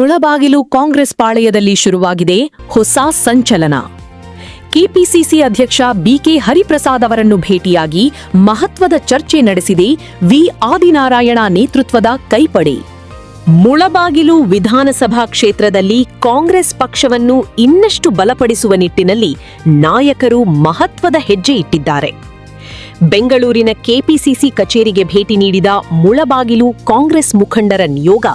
ಮುಳಬಾಗಿಲು ಕಾಂಗ್ರೆಸ್ ಪಾಳೆಯದಲ್ಲಿ ಶುರುವಾಗಿದೆ ಹೊಸ ಸಂಚಲನ. ಕೆಪಿಸಿಸಿ ಅಧ್ಯಕ್ಷ ಬಿಕೆ ಹರಿಪ್ರಸಾದ್ ಅವರನ್ನು ಭೇಟಿಯಾಗಿ ಮಹತ್ವದ ಚರ್ಚೆ ನಡೆಸಿದೆ ವಿ ಆದಿನಾರಾಯಣ ನೇತೃತ್ವದ ಕೈಪಡೆ. ಮುಳಬಾಗಿಲು ವಿಧಾನಸಭಾ ಕ್ಷೇತ್ರದಲ್ಲಿ ಕಾಂಗ್ರೆಸ್ ಪಕ್ಷವನ್ನು ಇನ್ನಷ್ಟು ಬಲಪಡಿಸುವ ನಿಟ್ಟಿನಲ್ಲಿ ನಾಯಕರು ಮಹತ್ವದ ಹೆಜ್ಜೆ ಇಟ್ಟಿದ್ದಾರೆ. ಬೆಂಗಳೂರಿನ ಕೆಪಿಸಿಸಿ ಕಚೇರಿಗೆ ಭೇಟಿ ನೀಡಿದ ಮುಳಬಾಗಿಲು ಕಾಂಗ್ರೆಸ್ ಮುಖಂಡರ ನಿಯೋಗ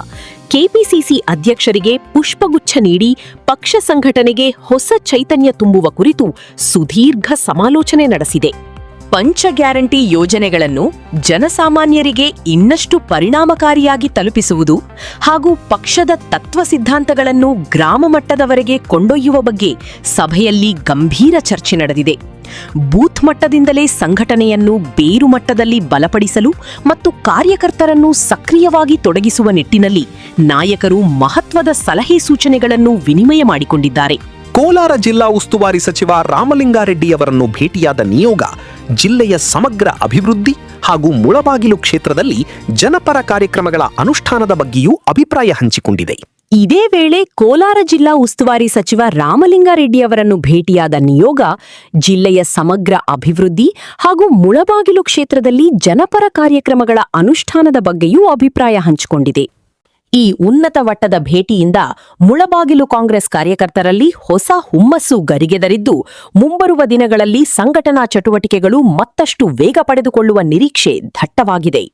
ಕೆಪಿಸಿಸಿ ಅಧ್ಯಕ್ಷರಿಗೆ ಪುಷ್ಪಗುಚ್ಛ ನೀಡಿ ಪಕ್ಷ ಸಂಘಟನೆಗೆ ಹೊಸ ಚೈತನ್ಯ ತುಂಬುವ ಕುರಿತು ಸುದೀರ್ಘ ಸಮಾಲೋಚನೆ ನಡೆಸಿದೆ. ಪಂಚ ಗ್ಯಾರಂಟಿ ಯೋಜನೆಗಳನ್ನು ಜನಸಾಮಾನ್ಯರಿಗೆ ಇನ್ನಷ್ಟು ಪರಿಣಾಮಕಾರಿಯಾಗಿ ತಲುಪಿಸುವುದು ಹಾಗೂ ಪಕ್ಷದ ತತ್ವ ಸಿದ್ಧಾಂತಗಳನ್ನು ಗ್ರಾಮ ಮಟ್ಟದವರೆಗೆ ಕೊಂಡೊಯ್ಯುವ ಬಗ್ಗೆ ಸಭೆಯಲ್ಲಿ ಗಂಭೀರ ಚರ್ಚೆ ನಡೆದಿದೆ. ಬೂತ್ ಮಟ್ಟದಿಂದಲೇ ಸಂಘಟನೆಯನ್ನು ಬೇರು ಮಟ್ಟದಲ್ಲಿ ಬಲಪಡಿಸಲು ಮತ್ತು ಕಾರ್ಯಕರ್ತರನ್ನು ಸಕ್ರಿಯವಾಗಿ ತೊಡಗಿಸುವ ನಿಟ್ಟಿನಲ್ಲಿ ನಾಯಕರು ಮಹತ್ವದ ಸಲಹೆ ಸೂಚನೆಗಳನ್ನು ವಿನಿಮಯ ಮಾಡಿಕೊಂಡಿದ್ದಾರೆ. ಕೋಲಾರ ಜಿಲ್ಲಾ ಉಸ್ತುವಾರಿ ಸಚಿವ ರಾಮಲಿಂಗಾರೆಡ್ಡಿಯವರನ್ನು ಭೇಟಿಯಾದ ನಿಯೋಗ ಜಿಲ್ಲೆಯ ಸಮಗ್ರ ಅಭಿವೃದ್ಧಿ ಹಾಗೂ ಮುಳಬಾಗಿಲು ಕ್ಷೇತ್ರದಲ್ಲಿ ಜನಪರ ಕಾರ್ಯಕ್ರಮಗಳ ಅನುಷ್ಠಾನದ ಬಗ್ಗೆಯೂ ಅಭಿಪ್ರಾಯ ಹಂಚಿಕೊಂಡಿದೆ. ಇದೇ ವೇಳೆ ಕೋಲಾರ ಜಿಲ್ಲಾ ಉಸ್ತುವಾರಿ ಸಚಿವ ರಾಮಲಿಂಗಾರೆಡ್ಡಿಯವರನ್ನು ಭೇಟಿಯಾದ ನಿಯೋಗ ಜಿಲ್ಲೆಯ ಸಮಗ್ರ ಅಭಿವೃದ್ಧಿ ಹಾಗೂ ಮುಳಬಾಗಿಲು ಕ್ಷೇತ್ರದಲ್ಲಿ ಜನಪರ ಕಾರ್ಯಕ್ರಮಗಳ ಅನುಷ್ಠಾನದ ಬಗ್ಗೆಯೂ ಅಭಿಪ್ರಾಯ ಹಂಚಿಕೊಂಡಿದೆ. ಈ ಉನ್ನತ ಮಟ್ಟದ ಭೇಟಿಯಿಂದ ಮುಳಬಾಗಿಲು ಕಾಂಗ್ರೆಸ್ ಕಾರ್ಯಕರ್ತರಲ್ಲಿ ಹೊಸ ಹುಮ್ಮಸ್ಸು ಗರಿಗೆದರಿದ್ದು ಮುಂಬರುವ ದಿನಗಳಲ್ಲಿ ಸಂಘಟನಾ ಚಟುವಟಿಕೆಗಳು ಮತ್ತಷ್ಟು ವೇಗ ಪಡೆದುಕೊಳ್ಳುವ ನಿರೀಕ್ಷೆ ದಟ್ಟವಾಗಿದೆ.